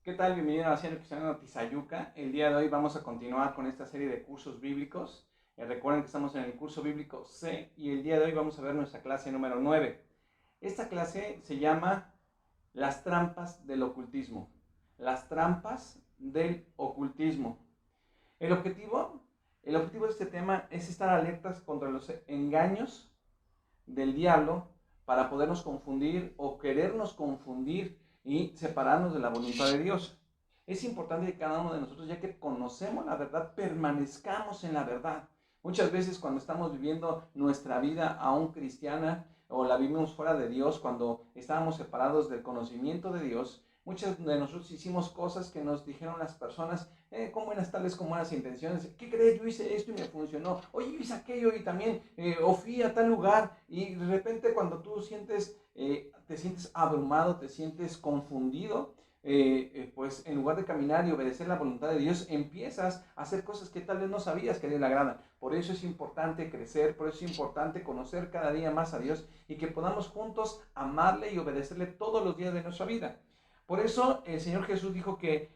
¿Qué tal? Bienvenido a la Hacienda Cristiana Tizayuca. El día de hoy vamos a continuar con esta serie de cursos bíblicos. Recuerden que estamos en el curso bíblico C y el día de hoy vamos a ver nuestra clase número 9. Esta clase se llama Las trampas del ocultismo. Las trampas del ocultismo. El objetivo, el objetivo de este tema es estar alertas contra los engaños del diablo para podernos confundir o querernos confundir y separarnos de la voluntad de Dios. Es importante que cada uno de nosotros, ya que conocemos la verdad, permanezcamos en la verdad. Muchas veces cuando estamos viviendo nuestra vida aún cristiana o la vivimos fuera de Dios, cuando estábamos separados del conocimiento de Dios, muchos de nosotros hicimos cosas que nos dijeron las personas con buenas tales como buenas intenciones. ¿Qué crees? Yo hice esto y me funcionó. Oye, yo hice aquello y también o fui a tal lugar. Y de repente cuando tú te sientes abrumado, te sientes confundido, pues en lugar de caminar y obedecer la voluntad de Dios, empiezas a hacer cosas que tal vez no sabías que a Dios le agradan. Por eso es importante crecer, por eso es importante conocer cada día más a Dios y que podamos juntos amarle y obedecerle todos los días de nuestra vida. Por eso el Señor Jesús dijo que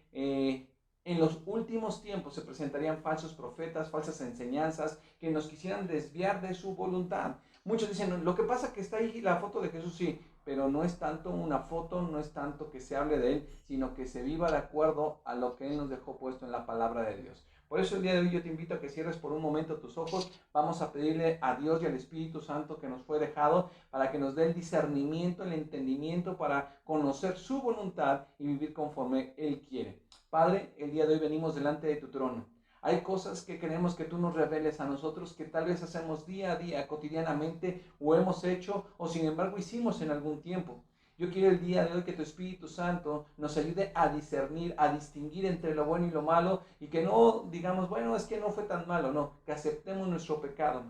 en los últimos tiempos se presentarían falsos profetas, falsas enseñanzas que nos quisieran desviar de su voluntad. Muchos dicen, lo que pasa es que está ahí la foto de Jesús, sí, pero no es tanto una foto, no es tanto que se hable de Él, sino que se viva de acuerdo a lo que Él nos dejó puesto en la palabra de Dios. Por eso el día de hoy yo te invito a que cierres por un momento tus ojos. Vamos a pedirle a Dios y al Espíritu Santo que nos fue dejado para que nos dé el discernimiento, el entendimiento para conocer su voluntad y vivir conforme Él quiere. Padre, el día de hoy venimos delante de tu trono. Hay cosas que queremos que tú nos reveles a nosotros que tal vez hacemos día a día, cotidianamente, o hemos hecho, o sin embargo hicimos en algún tiempo. Yo quiero el día de hoy que tu Espíritu Santo nos ayude a discernir, a distinguir entre lo bueno y lo malo, y que no digamos, bueno, es que no fue tan malo, no, que aceptemos nuestro pecado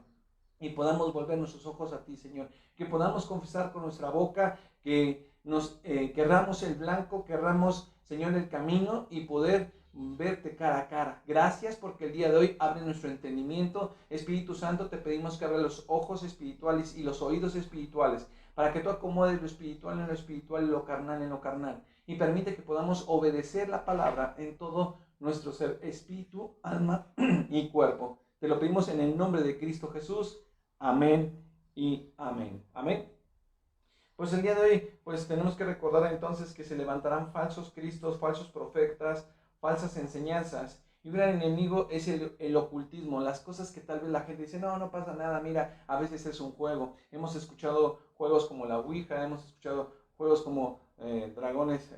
y podamos volver nuestros ojos a ti, Señor. Que podamos confesar con nuestra boca, que nos querramos el blanco, querramos, Señor, el camino y poder verte cara a cara. Gracias porque el día de hoy abre nuestro entendimiento. Espíritu Santo, te pedimos que abra los ojos espirituales y los oídos espirituales para que tú acomodes lo espiritual en lo espiritual y lo carnal en lo carnal. Y permite que podamos obedecer la palabra en todo nuestro ser, espíritu, alma y cuerpo. Te lo pedimos en el nombre de Cristo Jesús. Amén y amén. Amén. Pues el día de hoy, pues tenemos que recordar entonces que se levantarán falsos cristos, falsos profetas, falsas enseñanzas. Y un gran enemigo es el ocultismo, las cosas que tal vez la gente dice, no, no pasa nada, mira, a veces es un juego. Hemos escuchado juegos como la Ouija, hemos escuchado juegos como dragones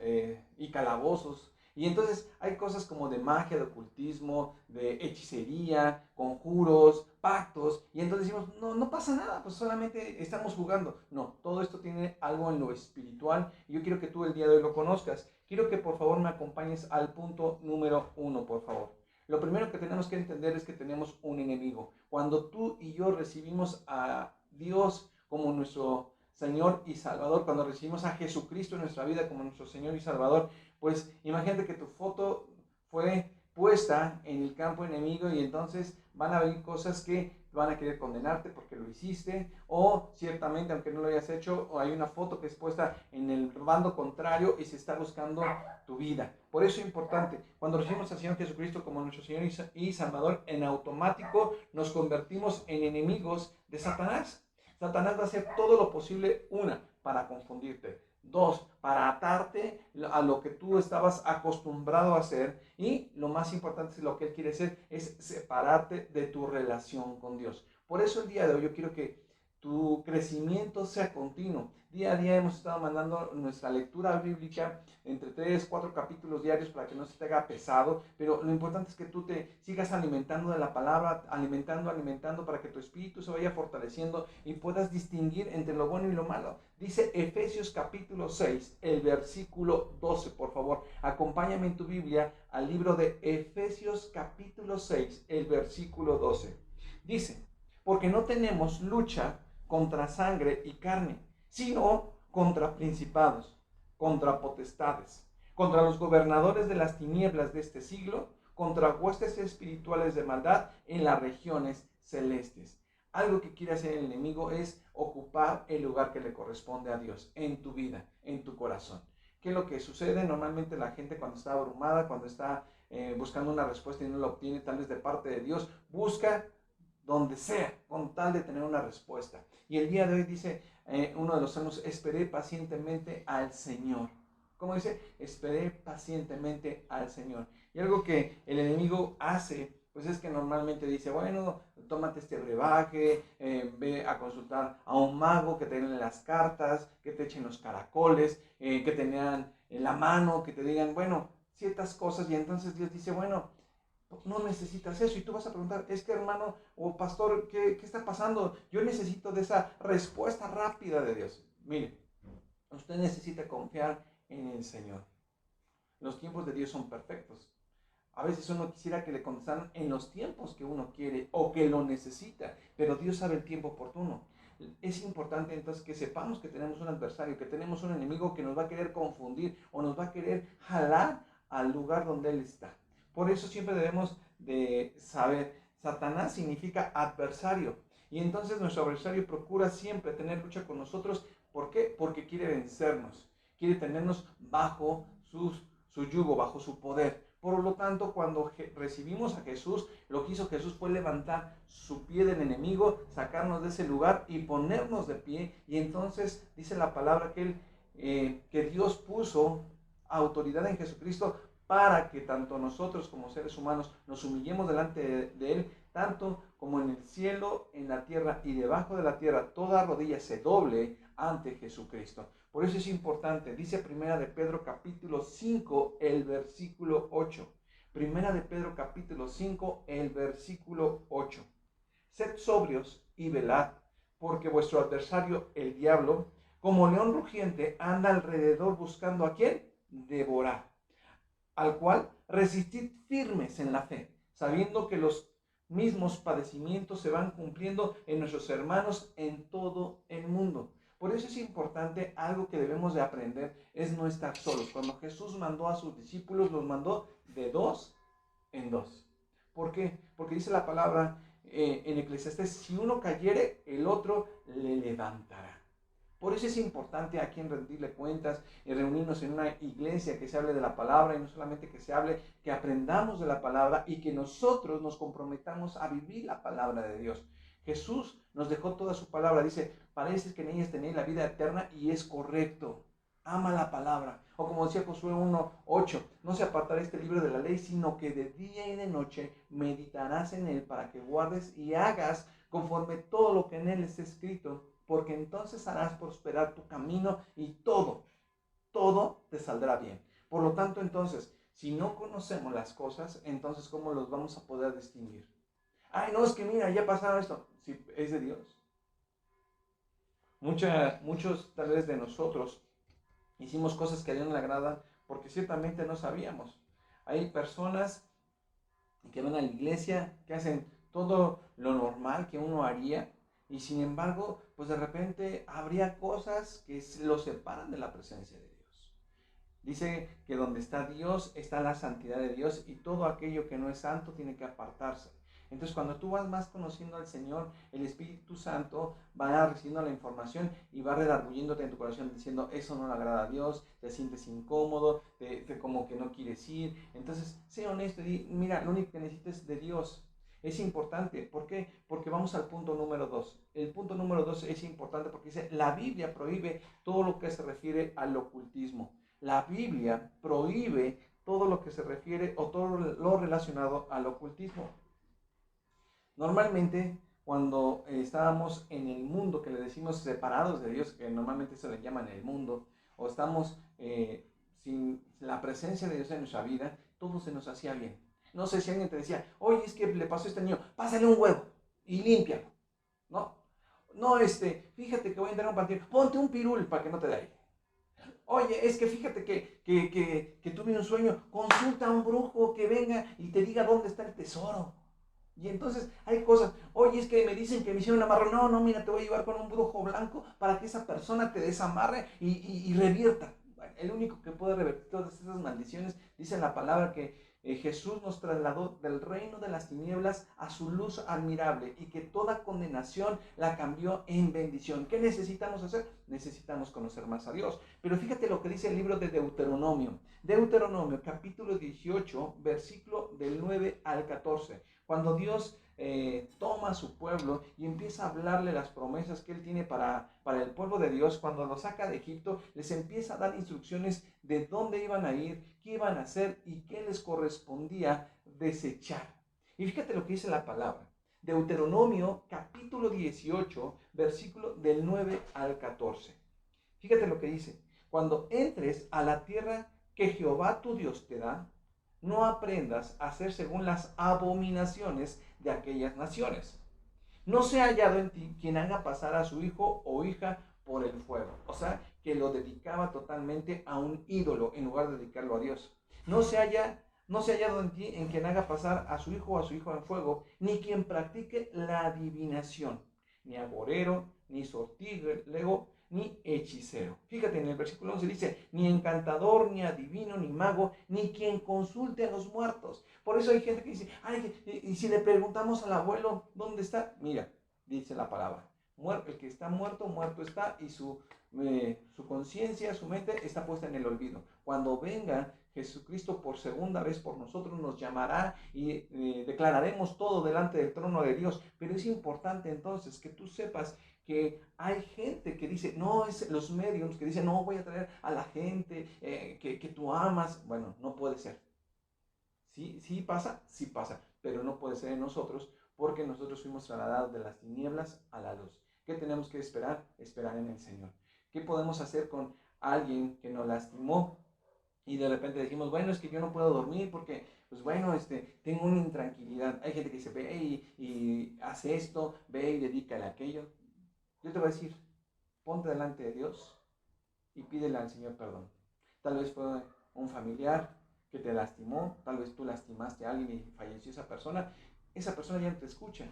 y calabozos. Y entonces hay cosas como de magia, de ocultismo, de hechicería, conjuros, pactos. Y entonces decimos, no, no pasa nada, pues solamente estamos jugando. No, todo esto tiene algo en lo espiritual. Y yo quiero que tú el día de hoy lo conozcas. Quiero que por favor me acompañes al punto número 1, por favor. Lo primero que tenemos que entender es que tenemos un enemigo. Cuando tú y yo recibimos a Dios como nuestro Señor y Salvador, cuando recibimos a Jesucristo en nuestra vida como nuestro Señor y Salvador, pues imagínate que tu foto fue puesta en el campo enemigo y entonces van a venir cosas que van a querer condenarte porque lo hiciste o ciertamente aunque no lo hayas hecho o hay una foto que es puesta en el bando contrario y se está buscando tu vida. Por eso es importante, cuando recibimos al Señor Jesucristo como nuestro Señor y Salvador, en automático nos convertimos en enemigos de Satanás. Satanás va a hacer todo lo posible, una, para confundirte, dos, para atarte a lo que tú estabas acostumbrado a hacer. Y lo más importante es lo que él quiere hacer es separarte de tu relación con Dios. Por eso el día de hoy yo quiero que tu crecimiento sea continuo. Día a día hemos estado mandando nuestra lectura bíblica entre 3, 4 capítulos diarios para que no se te haga pesado, pero lo importante es que tú te sigas alimentando de la palabra, alimentando para que tu espíritu se vaya fortaleciendo y puedas distinguir entre lo bueno y lo malo. Dice Efesios capítulo 6, el versículo 12, por favor, acompáñame en tu Biblia al libro de Efesios capítulo 6, el versículo 12. Dice, porque no tenemos lucha contra sangre y carne, sino contra principados, contra potestades, contra los gobernadores de las tinieblas de este siglo, contra huestes espirituales de maldad en las regiones celestes. Algo que quiere hacer el enemigo es ocupar el lugar que le corresponde a Dios en tu vida, en tu corazón. ¿Qué es lo que sucede? Normalmente la gente cuando está abrumada, cuando está buscando una respuesta y no la obtiene tal vez de parte de Dios, busca donde sea, con tal de tener una respuesta. Y el día de hoy dice uno de los salmos, esperé pacientemente al Señor. ¿Cómo dice? Esperé pacientemente al Señor. Y algo que el enemigo hace, pues es que normalmente dice, bueno, tómate este brebaje, ve a consultar a un mago que te den las cartas, que te echen los caracoles, que te lean en la mano, que te digan, bueno, ciertas cosas. Y entonces Dios dice, bueno, no necesitas eso. Y tú vas a preguntar, es que hermano o pastor, ¿qué está pasando? Yo necesito de esa respuesta rápida de Dios. Mire, usted necesita confiar en el Señor. Los tiempos de Dios son perfectos. A veces uno quisiera que le contestaran en los tiempos que uno quiere o que lo necesita, pero Dios sabe el tiempo oportuno. Es importante entonces que sepamos que tenemos un adversario, que tenemos un enemigo que nos va a querer confundir o nos va a querer jalar al lugar donde Él está. Por eso siempre debemos de saber, Satanás significa adversario. Y entonces nuestro adversario procura siempre tener lucha con nosotros. ¿Por qué? Porque quiere vencernos, quiere tenernos bajo su yugo, bajo su poder. Por lo tanto, cuando recibimos a Jesús, lo que hizo Jesús fue levantar su pie del enemigo, sacarnos de ese lugar y ponernos de pie. Y entonces dice la palabra que Dios puso autoridad en Jesucristo para que tanto nosotros como seres humanos nos humillemos delante de Él, tanto como en el cielo, en la tierra y debajo de la tierra, toda rodilla se doble ante Jesucristo. Por eso es importante, dice Primera de Pedro capítulo 5, el versículo 8. Primera de Pedro capítulo 5, el versículo 8. Sed sobrios y velad, porque vuestro adversario, el diablo, como león rugiente, anda alrededor buscando a quién devorar, al cual resistid firmes en la fe, sabiendo que los mismos padecimientos se van cumpliendo en nuestros hermanos en todo el mundo. Por eso es importante, algo que debemos de aprender es no estar solos. Cuando Jesús mandó a sus discípulos, los mandó de dos en dos. ¿Por qué? Porque dice la palabra en Eclesiastés, si uno cayere, el otro le levantará. Por eso es importante a quien rendirle cuentas y reunirnos en una iglesia que se hable de la palabra y no solamente que se hable, que aprendamos de la palabra y que nosotros nos comprometamos a vivir la palabra de Dios. Jesús nos dejó toda su palabra, dice, parece que en ellas tenéis la vida eterna y es correcto. Ama la palabra. O como decía Josué 1:8, no se apartará este libro de la ley, sino que de día y de noche meditarás en él para que guardes y hagas conforme todo lo que en él está escrito, porque entonces harás prosperar tu camino y todo te saldrá bien. Por lo tanto, entonces, si no conocemos las cosas, entonces ¿cómo los vamos a poder distinguir? Ay, no, es que mira, ya pasaron esto. Si es de Dios. Muchos tal vez de nosotros hicimos cosas que a Dios no le agradan porque ciertamente no sabíamos. Hay personas que van a la iglesia, que hacen todo lo normal que uno haría, y sin embargo, pues de repente habría cosas que los separan de la presencia de Dios. Dice que donde está Dios está la santidad de Dios y todo aquello que no es santo tiene que apartarse. Entonces cuando tú vas más conociendo al Señor, el Espíritu Santo va recibiendo la información y va redarguyéndote en tu corazón diciendo, eso no le agrada a Dios, te sientes incómodo, como que no quieres ir. Entonces sé honesto y di, mira, lo único que necesitas es de Dios. Es importante, ¿por qué? Porque vamos al punto número 2. El punto número 2 es importante porque dice, la Biblia prohíbe todo lo que se refiere al ocultismo. La Biblia prohíbe todo lo que se refiere o todo lo relacionado al ocultismo. Normalmente, cuando estábamos en el mundo, que le decimos separados de Dios, que normalmente se le llaman el mundo, o estamos sin la presencia de Dios en nuestra vida, todo se nos hacía bien. No sé si alguien te decía, oye, es que le pasó a este niño, pásale un huevo y límpialo, ¿no? No, fíjate que voy a entrar a un panteón, ponte un pirul para que no te dé aire. Oye, es que fíjate que tuve un sueño, consulta a un brujo que venga y te diga dónde está el tesoro. Y entonces hay cosas, oye, es que me dicen que me hicieron amarre. No, no, mira, te voy a llevar con un brujo blanco para que esa persona te desamarre y revierta. El único que puede revertir todas esas maldiciones, dice la palabra que Jesús nos trasladó del reino de las tinieblas a su luz admirable y que toda condenación la cambió en bendición. ¿Qué necesitamos hacer? Necesitamos conocer más a Dios. Pero fíjate lo que dice el libro de Deuteronomio. Deuteronomio capítulo 18, versículo del 9 al 14. Cuando Dios toma a su pueblo y empieza a hablarle las promesas que Él tiene para el pueblo de Dios, cuando lo saca de Egipto, les empieza a dar instrucciones de dónde iban a ir, qué iban a hacer y qué les correspondía desechar. Y fíjate lo que dice la palabra. Deuteronomio capítulo 18, versículo del 9 al 14. Fíjate lo que dice. Cuando entres a la tierra que Jehová tu Dios te da, no aprendas a hacer según las abominaciones de aquellas naciones. No sea hallado en ti quien haga pasar a su hijo o hija por el fuego. O sea, que lo dedicaba totalmente a un ídolo en lugar de dedicarlo a Dios. No se hallado en ti en quien haga pasar a su hijo o a su hija en fuego, ni quien practique la adivinación, ni agorero, ni sortílego, ni hechicero. Fíjate, en el versículo 11 dice, ni encantador, ni adivino, ni mago, ni quien consulte a los muertos. Por eso hay gente que dice, ay, y si le preguntamos al abuelo, ¿dónde está? Mira, dice la palabra, el que está muerto, muerto está, y su conciencia, su mente está puesta en el olvido. Cuando venga Jesucristo por segunda vez por nosotros, nos llamará y declararemos todo delante del trono de Dios. Pero es importante entonces que tú sepas que hay gente que dice, no, es los mediums que dicen, no, voy a traer a la gente que tú amas. Bueno, no puede ser. Sí pasa, pero no puede ser en nosotros porque nosotros fuimos trasladados de las tinieblas a la luz. ¿Qué tenemos que esperar? Esperar en el Señor. ¿Qué podemos hacer con alguien que nos lastimó y de repente decimos, bueno, es que yo no puedo dormir porque, pues bueno, tengo una intranquilidad? Hay gente que dice, ve y hace esto, ve y dedícale a aquello. Yo te voy a decir, ponte delante de Dios y pídele al Señor perdón. Tal vez fue un familiar que te lastimó, tal vez tú lastimaste a alguien y falleció esa persona ya no te escucha.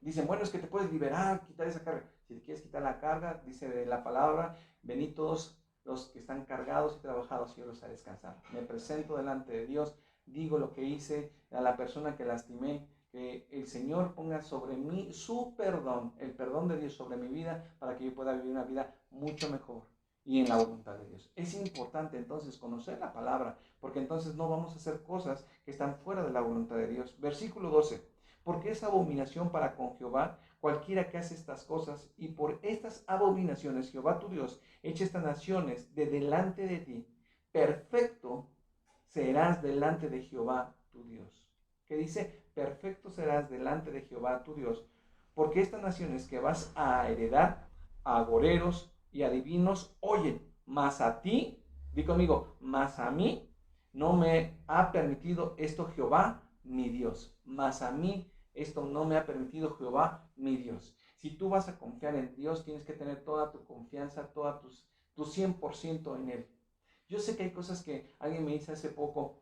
Dicen, bueno, es que te puedes liberar, quitar esa carga. Si te quieres quitar la carga, dice la palabra, venid todos los que están cargados y trabajados y yo los haré descansar. Me presento delante de Dios, digo lo que hice a la persona que lastimé, que el Señor ponga sobre mí su perdón, el perdón de Dios sobre mi vida, para que yo pueda vivir una vida mucho mejor y en la voluntad de Dios. Es importante entonces conocer la palabra, porque entonces no vamos a hacer cosas que están fuera de la voluntad de Dios. Versículo 12. Porque es abominación para con Jehová cualquiera que hace estas cosas, y por estas abominaciones Jehová tu Dios echa estas naciones de delante de ti. Perfecto serás delante de Jehová tu Dios. ¿Qué dice? Perfecto serás delante de Jehová tu Dios, porque estas naciones que vas a heredar, a agoreros y adivinos, oyen, mas a ti, di conmigo, mas a mí no me ha permitido esto Jehová mi Dios, mas a mí esto no me ha permitido Jehová mi Dios. Si tú vas a confiar en Dios, tienes que tener toda tu confianza, tu 100% en Él. Yo sé que hay cosas que alguien me dice hace poco,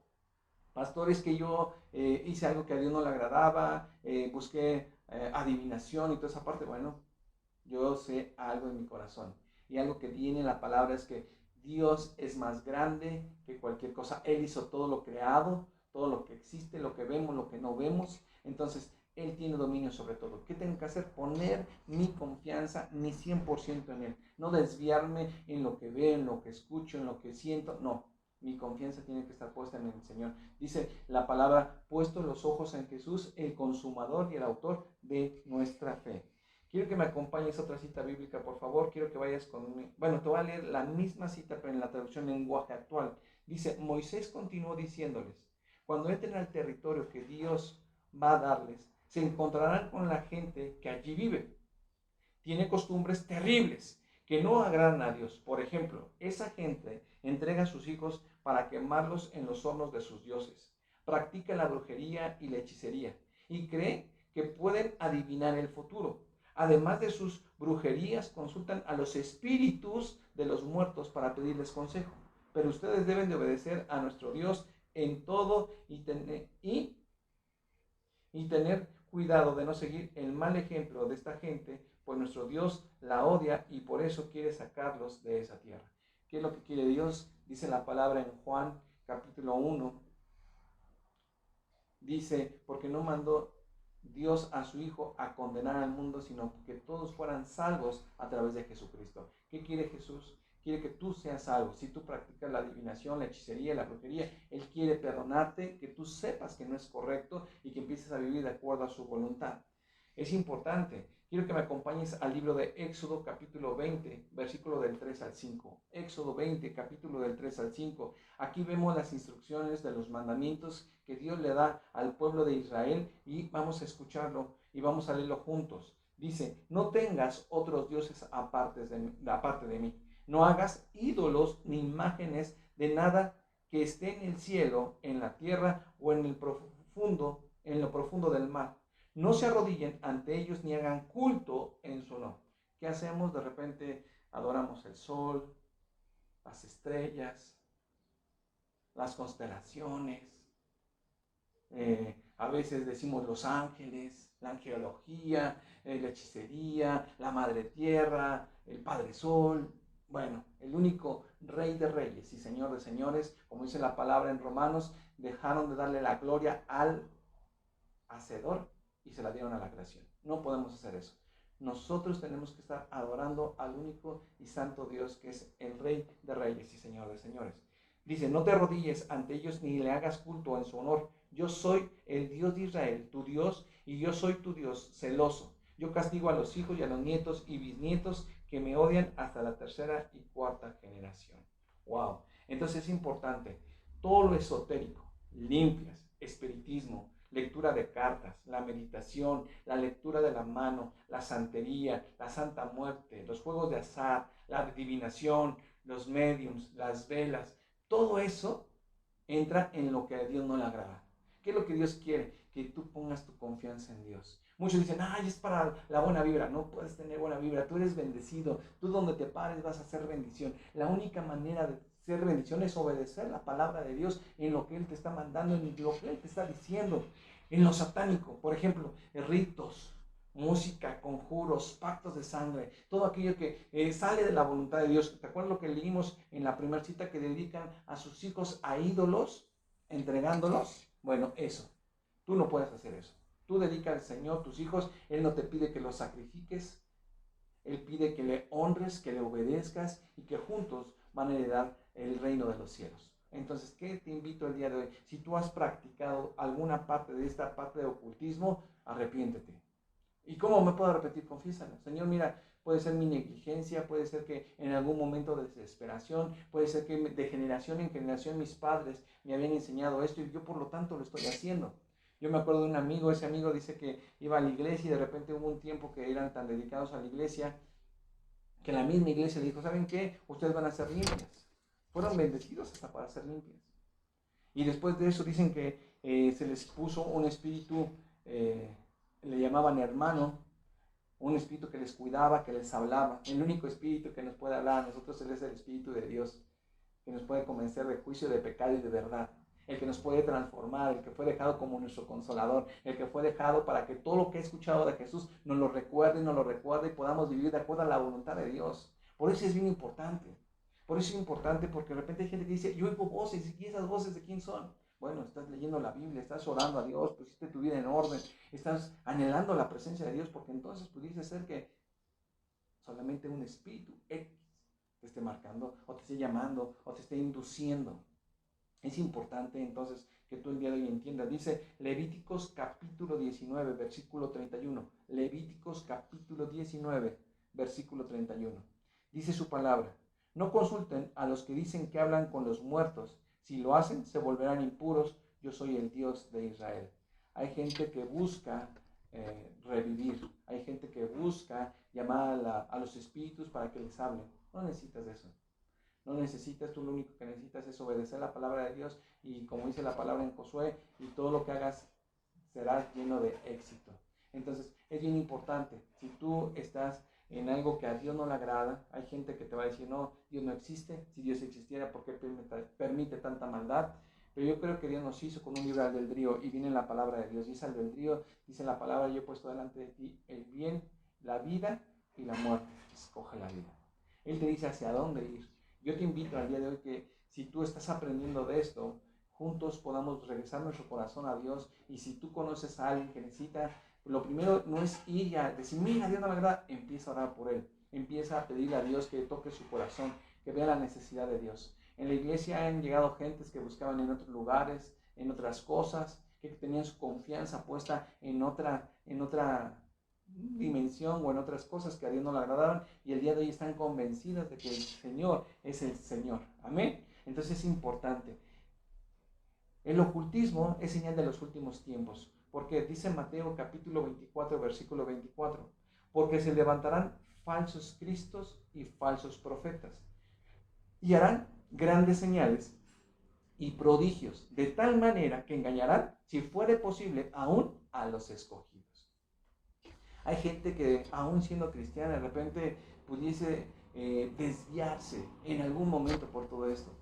pastor, es que yo hice algo que a Dios no le agradaba, busqué adivinación y toda esa parte. Bueno, yo sé algo en mi corazón, y algo que viene en la palabra es que Dios es más grande que cualquier cosa. Él hizo todo lo creado, todo lo que existe, lo que vemos, lo que no vemos. Entonces, Él tiene dominio sobre todo. ¿Qué tengo que hacer? Poner mi confianza, mi 100% en Él. No desviarme en lo que veo, en lo que escucho, en lo que siento. No, mi confianza tiene que estar puesta en el Señor. Dice la palabra, puesto los ojos en Jesús, el consumador y el autor de nuestra fe. Quiero que me acompañes a otra cita bíblica, por favor. Quiero que vayas conmigo. Bueno, te voy a leer la misma cita, pero en la traducción lenguaje actual. Dice, Moisés continuó diciéndoles, cuando entren al territorio que Dios va a darles, se encontrarán con la gente que allí vive. Tiene costumbres terribles que no agradan a Dios. Por ejemplo, esa gente entrega a sus hijos para quemarlos en los hornos de sus dioses. Practica la brujería y la hechicería y cree que pueden adivinar el futuro. Además de sus brujerías, consultan a los espíritus de los muertos para pedirles consejo. Pero ustedes deben de obedecer a nuestro Dios en todo y tener cuidado de no seguir el mal ejemplo de esta gente, pues nuestro Dios la odia y por eso quiere sacarlos de esa tierra. ¿Qué es lo que quiere Dios? Dice la palabra en Juan capítulo 1, Dice, porque no mandó Dios a su Hijo a condenar al mundo, sino que todos fueran salvos a través de Jesucristo. ¿Qué quiere Jesús? Quiere que tú seas salvo. Si tú practicas la adivinación, la hechicería, la brujería, Él quiere perdonarte, que tú sepas que no es correcto y que empieces a vivir de acuerdo a su voluntad. Es importante. Quiero que me acompañes al libro de Éxodo capítulo 20, versículo del 3 al 5. Éxodo 20, capítulo del 3 al 5. Aquí vemos las instrucciones de los mandamientos que Dios le da al pueblo de Israel y vamos a escucharlo y vamos a leerlo juntos. Dice, no tengas otros dioses aparte de mí. No hagas ídolos ni imágenes de nada que esté en el cielo, en la tierra o en lo profundo del mar. No se arrodillen ante ellos ni hagan culto en su honor. ¿Qué hacemos? De repente adoramos el sol, las estrellas, las constelaciones. A veces decimos los ángeles, la angelología, la hechicería, la madre tierra, el padre sol. Bueno, el único rey de reyes y señor de señores, como dice la palabra en Romanos, dejaron de darle la gloria al hacedor y se la dieron a la creación. No podemos hacer eso. Nosotros tenemos que estar adorando al único y santo Dios, que es el Rey de Reyes y Señor de Señores. Dice, no te arrodilles ante ellos ni le hagas culto en su honor. Yo soy el Dios de Israel, tu Dios, y yo soy tu Dios celoso. Yo castigo a los hijos y a los nietos y bisnietos que me odian hasta la tercera y cuarta generación. Wow. Entonces es importante, todo lo esotérico, limpias, espiritismo, lectura de cartas, la meditación, la lectura de la mano, la santería, la santa muerte, los juegos de azar, la adivinación, los mediums, las velas, todo eso entra en lo que a Dios no le agrada. ¿Qué es lo que Dios quiere? Que tú pongas tu confianza en Dios. Muchos dicen, ay, es para la buena vibra. No puedes tener buena vibra, tú eres bendecido. Tú donde te pares vas a hacer bendición. La única manera de ser bendición es obedecer la palabra de Dios en lo que Él te está mandando, en lo que Él te está diciendo. En lo satánico, por ejemplo, ritos, música, conjuros, pactos de sangre, todo aquello que sale de la voluntad de Dios. ¿Te acuerdas lo que leímos en la primera cita, que dedican a sus hijos a ídolos, entregándolos? Bueno, eso. Tú no puedes hacer eso. Tú dedica al Señor tus hijos. Él no te pide que los sacrifiques. Él pide que le honres, que le obedezcas y que juntos van a heredar el reino de los cielos. Entonces, ¿qué te invito el día de hoy? Si tú has practicado alguna parte de esta parte de ocultismo, arrepiéntete. ¿Y cómo me puedo arrepentir? Confiésalo. Señor, mira, puede ser mi negligencia, puede ser que en algún momento de desesperación, puede ser que de generación en generación mis padres me habían enseñado esto y yo por lo tanto lo estoy haciendo. Yo me acuerdo de un amigo, ese amigo dice que iba a la iglesia y de repente hubo un tiempo que eran tan dedicados a la iglesia que la misma iglesia le dijo, ¿saben qué? Ustedes van a ser limpias. Fueron bendecidos hasta para ser limpias. Y después de eso dicen que se les puso un espíritu, le llamaban hermano, un espíritu que les cuidaba, que les hablaba. El único espíritu que nos puede hablar a nosotros es el Espíritu de Dios, que nos puede convencer de juicio, de pecado y de verdad. El que nos puede transformar, el que fue dejado como nuestro consolador, el que fue dejado para que todo lo que he escuchado de Jesús nos lo recuerde y podamos vivir de acuerdo a la voluntad de Dios. Por eso es bien importante. Por eso es importante, porque de repente hay gente que dice, yo oigo voces, ¿y esas voces de quién son? Bueno, estás leyendo la Biblia, estás orando a Dios, pusiste tu vida en orden, estás anhelando la presencia de Dios, porque entonces pudiese ser que solamente un espíritu X te esté marcando, o te esté llamando, o te esté induciendo. Es importante entonces que tú el día de hoy entiendas. Dice Levíticos capítulo 19, versículo 31. Levíticos capítulo 19, versículo 31. Dice su palabra, no consulten a los que dicen que hablan con los muertos. Si lo hacen, se volverán impuros. Yo soy el Dios de Israel. Hay gente que busca revivir. Hay gente que busca llamar a los espíritus para que les hablen. No necesitas eso. No necesitas, tú lo único que necesitas es obedecer la palabra de Dios y como dice la palabra en Josué, y todo lo que hagas será lleno de éxito. Entonces, es bien importante, si tú estás en algo que a Dios no le agrada, hay gente que te va a decir, no, Dios no existe, si Dios existiera, ¿por qué permite tanta maldad? Pero yo creo que Dios nos hizo con un libre albedrío y viene la palabra de Dios, dice albedrío, dice la palabra, yo he puesto delante de ti el bien, la vida y la muerte, escoge la vida. Él te dice hacia dónde ir. Yo te invito al día de hoy que si tú estás aprendiendo de esto, juntos podamos regresar nuestro corazón a Dios. Y si tú conoces a alguien que necesita, lo primero no es ir y a decir, mira, Dios no me agrada, empieza a orar por él. Empieza a pedirle a Dios que toque su corazón, que vea la necesidad de Dios. En la iglesia han llegado gentes que buscaban en otros lugares, en otras cosas, que tenían su confianza puesta en otra dimensión o en otras cosas que a Dios no le agradaban, y el día de hoy están convencidos de que el Señor es el Señor. Amén. Entonces es importante. El ocultismo es señal de los últimos tiempos, porque dice Mateo capítulo 24, versículo 24, porque se levantarán falsos cristos y falsos profetas, y harán grandes señales y prodigios, de tal manera que engañarán, si fuere posible, aún a los escogidos. Hay gente que, aún siendo cristiana, de repente pudiese desviarse en algún momento por todo esto.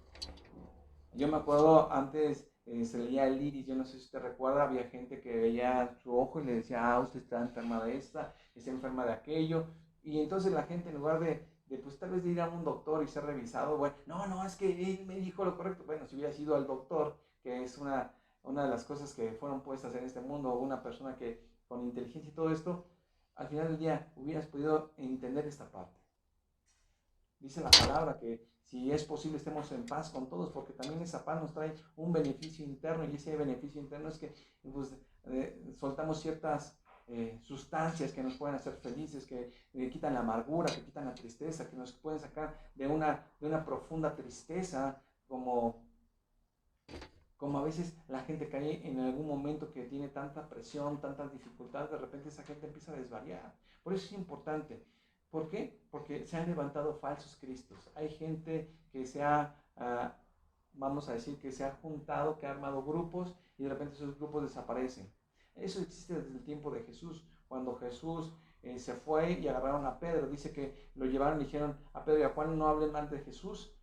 Yo me acuerdo antes, se leía el iris, yo no sé si te recuerda, había gente que veía su ojo y le decía, usted está enferma de esta, está enferma de aquello, y entonces la gente, en lugar de pues tal vez de ir a un doctor y ser revisado, bueno, no, es que él me dijo lo correcto. Bueno, si hubiera ido al doctor, que es una de las cosas que fueron puestas en este mundo, una persona que con inteligencia y todo esto, al final del día hubieras podido entender esta parte. Dice la palabra que si es posible estemos en paz con todos, porque también esa paz nos trae un beneficio interno, y ese beneficio interno es que pues, soltamos ciertas sustancias que nos pueden hacer felices, que quitan la amargura, que quitan la tristeza, que nos pueden sacar de una profunda tristeza, como a veces la gente cae en algún momento que tiene tanta presión, tantas dificultades, de repente esa gente empieza a desvariar. Por eso es importante. ¿Por qué? Porque se han levantado falsos cristos. Hay gente que se ha, vamos a decir, que se ha juntado, que ha armado grupos, y de repente esos grupos desaparecen. Eso existe desde el tiempo de Jesús. Cuando Jesús se fue y agarraron a Pedro, dice que lo llevaron y dijeron a Pedro y a Juan, no hablen mal de Jesús.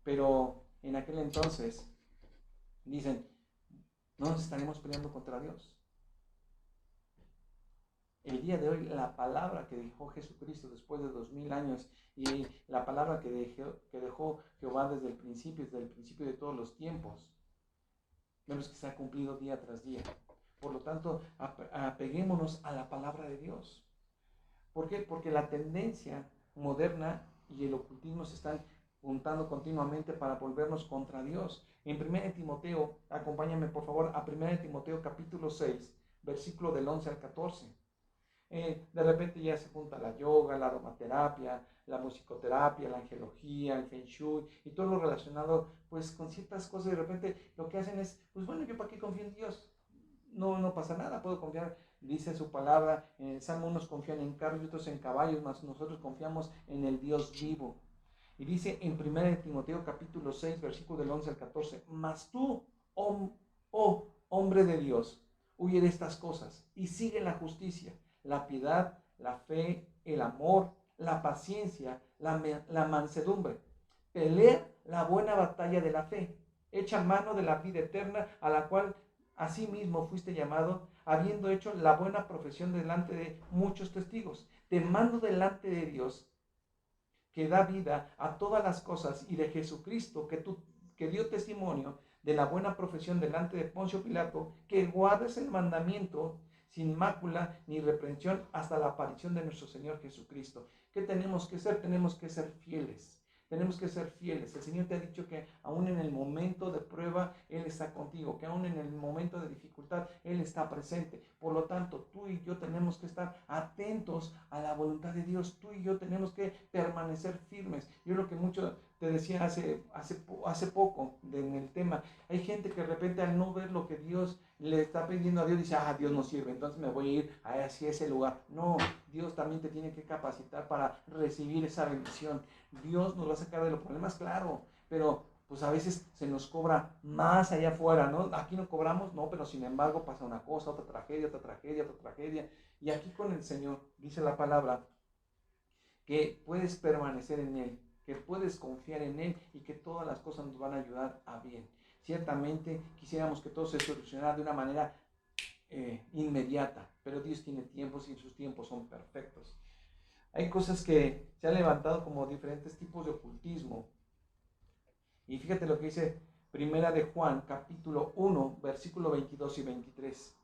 Pero en aquel entonces dicen, no nos estaremos peleando contra Dios. El día de hoy, la palabra que dejó Jesucristo después de 2000 años, y la palabra que dejó Jehová desde el principio de todos los tiempos, vemos que se ha cumplido día tras día. Por lo tanto, apeguémonos a la palabra de Dios. ¿Por qué? Porque la tendencia moderna y el ocultismo se están juntando continuamente para volvernos contra Dios. En 1 Timoteo, acompáñame por favor a 1 Timoteo capítulo 6, versículo del 11 al 14. De repente ya se junta la yoga, la aromaterapia, la musicoterapia, la angelología, el feng shui y todo lo relacionado pues con ciertas cosas. De repente lo que hacen es, pues bueno, ¿yo para qué confío en Dios? No pasa nada, puedo confiar, dice su palabra, en el Salmo unos confían en carros y otros en caballos, mas nosotros confiamos en el Dios vivo. Y dice en 1 Timoteo capítulo 6, versículo del 11 al 14, mas tú, oh hombre de Dios, huye de estas cosas y sigue la justicia, la piedad, la fe, el amor, la paciencia, la mansedumbre. Pelea la buena batalla de la fe. Echa mano de la vida eterna, a la cual asimismo fuiste llamado, habiendo hecho la buena profesión delante de muchos testigos. Te mando delante de Dios, que da vida a todas las cosas, y de Jesucristo, que dio testimonio de la buena profesión delante de Poncio Pilato, que guardes el mandamiento sin mácula ni reprensión hasta la aparición de nuestro Señor Jesucristo. ¿Qué tenemos que ser? Tenemos que ser fieles. Tenemos que ser fieles. El Señor te ha dicho que aún en el momento de prueba Él está contigo, que aún en el momento de dificultad Él está presente. Por lo tanto, tú y yo tenemos que estar atentos a la voluntad de Dios. Tú y yo tenemos que permanecer firmes. Yo lo que mucho te decía hace poco en el tema, hay gente que de repente al no ver lo que Dios le está pidiendo a Dios, dice, Dios no sirve, entonces me voy a ir hacia ese lugar. No, Dios también te tiene que capacitar para recibir esa bendición. Dios nos va a sacar de los problemas, claro, pero pues a veces se nos cobra más allá afuera, ¿no? Aquí no cobramos, no, pero sin embargo pasa una cosa, otra tragedia, otra tragedia, otra tragedia. Y aquí con el Señor, dice la palabra, que puedes permanecer en Él, que puedes confiar en Él y que todas las cosas nos van a ayudar a bien. Ciertamente quisiéramos que todo se solucionara de una manera inmediata, pero Dios tiene tiempos y sus tiempos son perfectos. Hay cosas que se han levantado como diferentes tipos de ocultismo. Y fíjate lo que dice Primera de Juan, capítulo 1, versículo 22 y 23.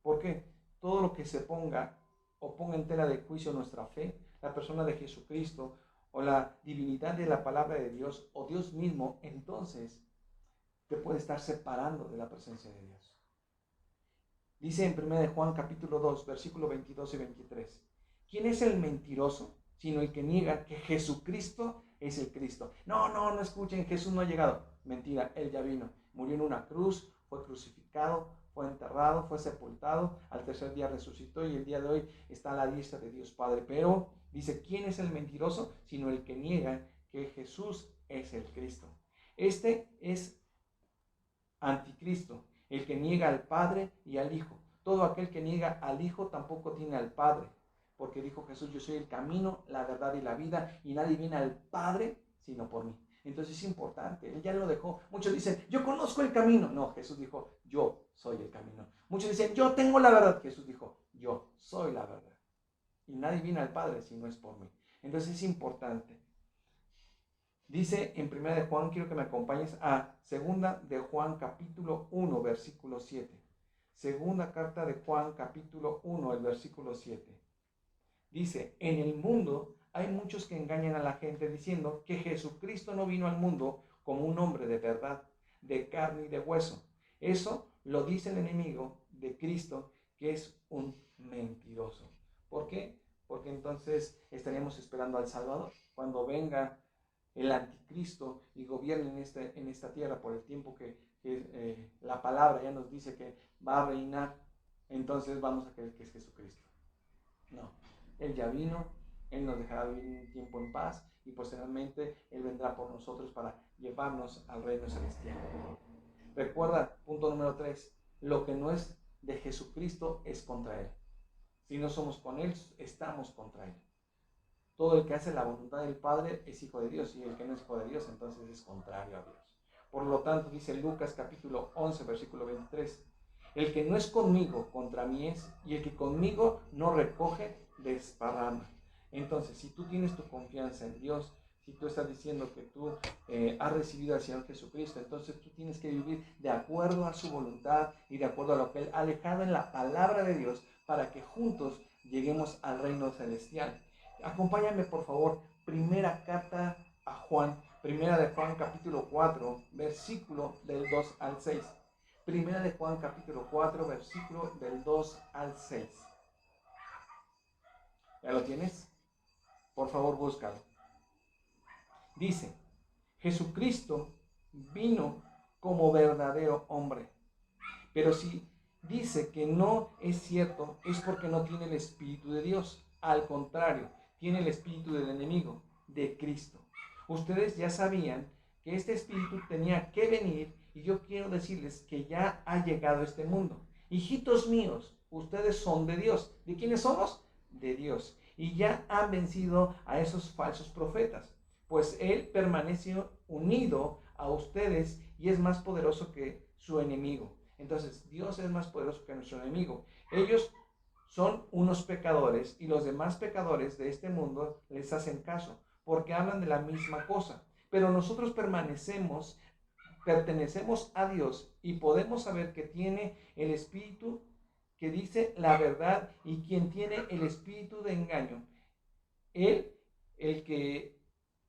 ¿Por qué? Todo lo que se ponga o ponga en tela de juicio nuestra fe, la persona de Jesucristo o la divinidad de la palabra de Dios o Dios mismo, entonces te puede estar separando de la presencia de Dios. Dice en 1 de Juan capítulo 2, versículo 22 y 23. ¿Quién es el mentiroso? Sino el que niega que Jesucristo es el Cristo. No escuchen, Jesús no ha llegado. Mentira, Él ya vino. Murió en una cruz, fue crucificado, fue enterrado, fue sepultado. Al tercer día resucitó y el día de hoy está a la diestra de Dios Padre. Pero dice, ¿quién es el mentiroso? Sino el que niega que Jesús es el Cristo. Este es anticristo, el que niega al Padre y al Hijo. Todo aquel que niega al Hijo tampoco tiene al Padre, porque dijo Jesús, yo soy el camino, la verdad y la vida, y nadie viene al Padre sino por mí. Entonces es importante, Él ya lo dejó. Muchos dicen, yo conozco el camino. No, Jesús dijo, yo soy el camino. Muchos dicen, yo tengo la verdad. Jesús dijo, yo soy la verdad. Y nadie viene al Padre si no es por mí. Entonces es importante. Dice en 1 de Juan, quiero que me acompañes a 2 de Juan capítulo 1, versículo 7. Segunda carta de Juan capítulo 1, el versículo 7. Dice, en el mundo hay muchos que engañan a la gente diciendo que Jesucristo no vino al mundo como un hombre de verdad, de carne y de hueso. Eso lo dice el enemigo de Cristo, que es un mentiroso. ¿Por qué? Porque entonces estaríamos esperando al Salvador. Cuando venga el anticristo y gobierne en esta tierra por el tiempo que la palabra ya nos dice que va a reinar, entonces vamos a creer que es Jesucristo. No, Él ya vino, Él nos dejará vivir un tiempo en paz y posteriormente Él vendrá por nosotros para llevarnos al reino celestial. Recuerda, punto número 3, lo que no es de Jesucristo es contra Él. Si no somos con Él, estamos contra Él. Todo el que hace la voluntad del Padre es hijo de Dios, y el que no es hijo de Dios entonces es contrario a Dios. Por lo tanto, dice Lucas capítulo 11, versículo 23, el que no es conmigo, contra mí es, y el que conmigo no recoge, desparrama. Entonces, si tú tienes tu confianza en Dios, si tú estás diciendo que tú has recibido al Señor Jesucristo, entonces tú tienes que vivir de acuerdo a su voluntad y de acuerdo a lo que Él ha dejado en la palabra de Dios para que juntos lleguemos al reino celestial. Acompáñame por favor, primera carta a Juan, primera de Juan capítulo 4, versículo del 2 al 6. Primera de Juan capítulo 4, versículo del 2 al 6. ¿Ya lo tienes? Por favor, búscalo. Dice, Jesucristo vino como verdadero hombre, pero si dice que no es cierto, es porque no tiene el Espíritu de Dios. Al contrario, tiene el espíritu del enemigo, de Cristo. Ustedes ya sabían que este espíritu tenía que venir y yo quiero decirles que ya ha llegado a este mundo. Hijitos míos, ustedes son de Dios. ¿De quiénes somos? De Dios. Y ya han vencido a esos falsos profetas, pues Él permaneció unido a ustedes y es más poderoso que su enemigo. Entonces, Dios es más poderoso que nuestro enemigo. Ellos son unos pecadores y los demás pecadores de este mundo les hacen caso porque hablan de la misma cosa. Pero nosotros pertenecemos a Dios y podemos saber que tiene el espíritu que dice la verdad y quien tiene el espíritu de engaño. Él, el que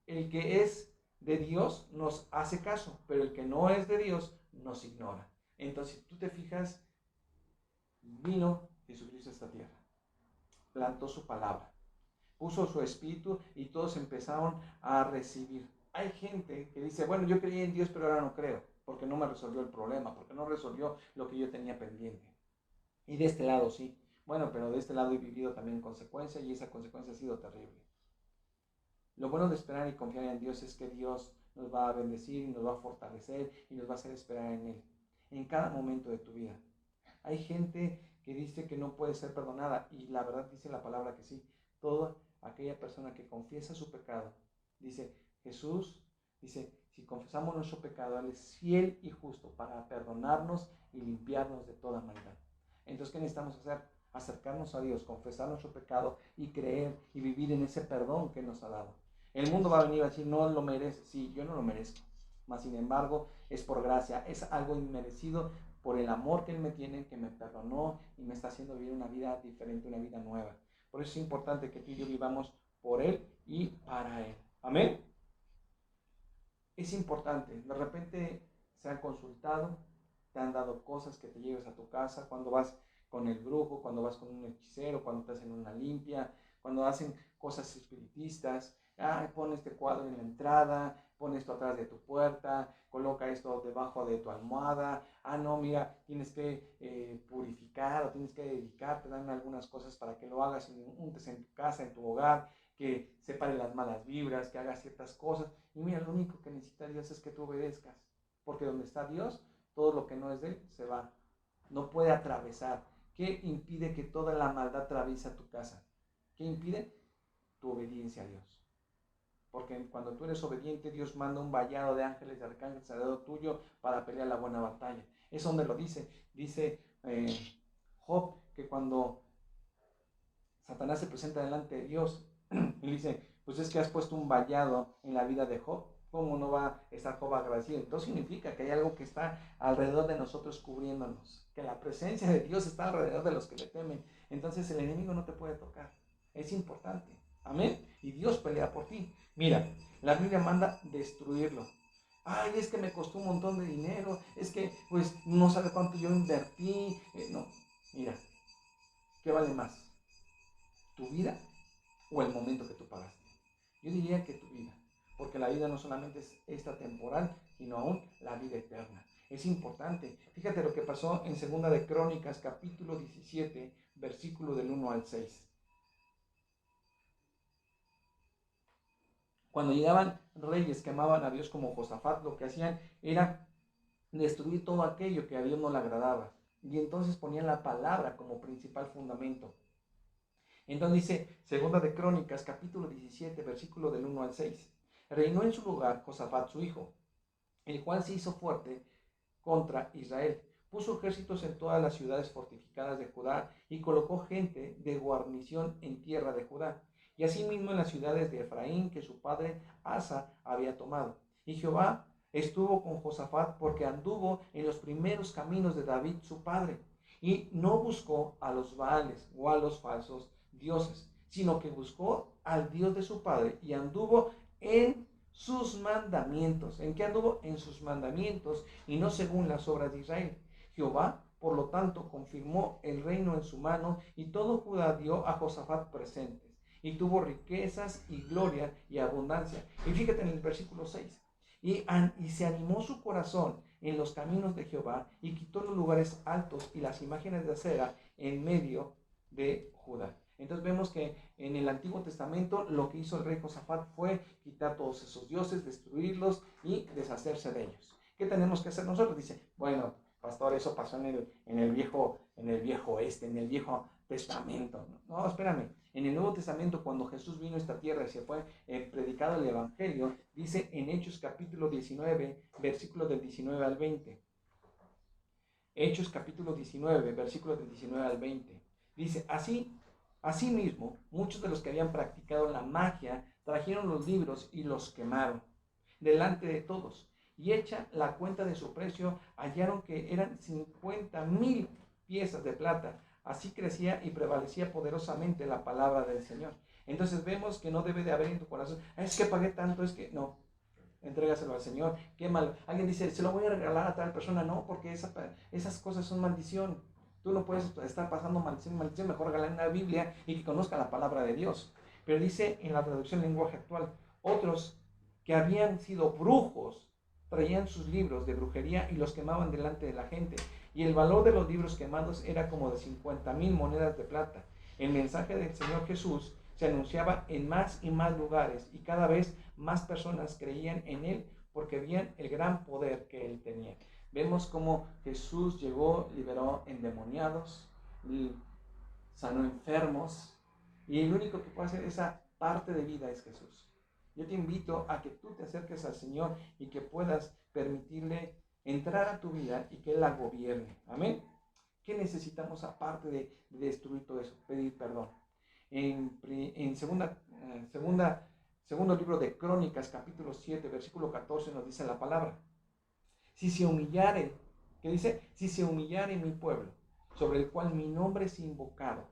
es de Dios nos hace caso, pero el que no es de Dios nos ignora. Entonces, si tú te fijas, vino Jesucristo a esta tierra, plantó su palabra, puso su espíritu y todos empezaron a recibir. Hay gente que dice, bueno, yo creí en Dios, pero ahora no creo, porque no me resolvió el problema, porque no resolvió lo que yo tenía pendiente. Y de este lado sí, bueno, pero de este lado he vivido también consecuencias y esa consecuencia ha sido terrible. Lo bueno de esperar y confiar en Dios es que Dios nos va a bendecir y nos va a fortalecer y nos va a hacer esperar en Él, en cada momento de tu vida. Hay gente que dice que no puede ser perdonada y la verdad dice la palabra que sí. Toda aquella persona que confiesa su pecado, dice Jesús, dice, si confesamos nuestro pecado, Él es fiel y justo para perdonarnos y limpiarnos de toda maldad. Entonces, ¿qué necesitamos hacer? Acercarnos a Dios, confesar nuestro pecado y creer y vivir en ese perdón que nos ha dado. El mundo va a venir a decir, no lo mereces. Sí, yo no lo merezco. mas sin embargo es por gracia, es algo inmerecido por el amor que Él me tiene, que me perdonó y me está haciendo vivir una vida diferente, una vida nueva. Por eso es importante que tú y yo vivamos por Él y para Él. Amén. Es importante, de repente se han consultado, te han dado cosas que te lleves a tu casa, cuando vas con el brujo, cuando vas con un hechicero, cuando te hacen una limpia, cuando hacen cosas espiritistas. Pon este cuadro en la entrada, pon esto atrás de tu puerta, coloca esto debajo de tu almohada. No, mira, tienes que purificar o tienes que dedicarte, dan algunas cosas para que lo hagas, untes en tu casa, en tu hogar, que separe las malas vibras, que hagas ciertas cosas. Y mira, lo único que necesita Dios es que tú obedezcas, porque donde está Dios, todo lo que no es de Él se va, no puede atravesar. ¿Qué impide que toda la maldad atraviese tu casa? ¿Qué impide? Tu obediencia a Dios. Porque cuando tú eres obediente, Dios manda un vallado de ángeles, de arcángeles alrededor tuyo para pelear la buena batalla. Es donde lo dice. Dice Job que cuando Satanás se presenta delante de Dios, él dice, pues es que has puesto un vallado en la vida de Job. ¿Cómo no va a estar Job agradecido? Entonces significa que hay algo que está alrededor de nosotros cubriéndonos, que la presencia de Dios está alrededor de los que le temen. Entonces el enemigo no te puede tocar. Es importante. Amén. Y Dios pelea por ti. Mira, la Biblia manda destruirlo. Es que me costó un montón de dinero. Es que pues no sabe cuánto yo invertí. No, mira, ¿qué vale más? ¿Tu vida o el momento que tú pagaste? Yo diría que tu vida, porque la vida no solamente es esta temporal, sino aún la vida eterna. Es importante. Fíjate lo que pasó en Segunda de Crónicas, capítulo 17, versículo del 1 al 6. Cuando llegaban reyes que amaban a Dios como Josafat, lo que hacían era destruir todo aquello que a Dios no le agradaba. Y entonces ponían la palabra como principal fundamento. Entonces dice, Segunda de Crónicas, capítulo 17, versículo del 1 al 6. Reinó en su lugar Josafat su hijo, el cual se hizo fuerte contra Israel. Puso ejércitos en todas las ciudades fortificadas de Judá y colocó gente de guarnición en tierra de Judá, y asimismo en las ciudades de Efraín que su padre Asa había tomado. Y Jehová estuvo con Josafat porque anduvo en los primeros caminos de David su padre, y no buscó a los Baales o a los falsos dioses, sino que buscó al Dios de su padre y anduvo en sus mandamientos. ¿En qué anduvo? En sus mandamientos y no según las obras de Israel. Jehová, por lo tanto, confirmó el reino en su mano y todo Judá dio a Josafat presentes y tuvo riquezas y gloria y abundancia. Y fíjate en el versículo 6. Y se animó su corazón en los caminos de Jehová y quitó los lugares altos y las imágenes de acera en medio de Judá. Entonces vemos que en el Antiguo Testamento lo que hizo el rey Josafat fue quitar todos esos dioses, destruirlos y deshacerse de ellos. ¿Qué tenemos que hacer nosotros? Dice, bueno, pastor, eso pasó en el viejo oeste, en el Viejo Testamento. No, espérame. En el Nuevo Testamento, cuando Jesús vino a esta tierra y se fue predicado el Evangelio, dice en Hechos capítulo 19, versículos del 19 al 20. Hechos capítulo 19, versículos del 19 al 20. Dice, Asimismo, muchos de los que habían practicado la magia trajeron los libros y los quemaron delante de todos. Y hecha la cuenta de su precio, hallaron que eran 50,000 piezas de plata. Así crecía y prevalecía poderosamente la palabra del Señor. Entonces vemos que no debe de haber en tu corazón, es que pagué tanto, es que no. Entrégaselo al Señor. Qué mal. Alguien dice, se lo voy a regalar a tal persona. No, porque esas cosas son maldición. Tú no puedes estar pasando maldición, mejor regalar una Biblia y que conozca la palabra de Dios. Pero dice en la traducción lenguaje actual, otros que habían sido brujos traían sus libros de brujería y los quemaban delante de la gente. Y el valor de los libros quemados era como de 50,000 monedas de plata. El mensaje del Señor Jesús se anunciaba en más y más lugares y cada vez más personas creían en Él porque veían el gran poder que Él tenía. Vemos cómo Jesús llegó, liberó endemoniados, sanó enfermos, y el único que puede hacer esa parte de vida es Jesús. Yo te invito a que tú te acerques al Señor y que puedas permitirle entrar a tu vida y que Él la gobierne. Amén. ¿Qué necesitamos aparte de destruir todo eso? Pedir perdón. En segunda Segundo libro de Crónicas, capítulo 7, versículo 14, nos dice la palabra. Si se humillare, ¿qué dice? Si se humillare mi pueblo, sobre el cual mi nombre es invocado,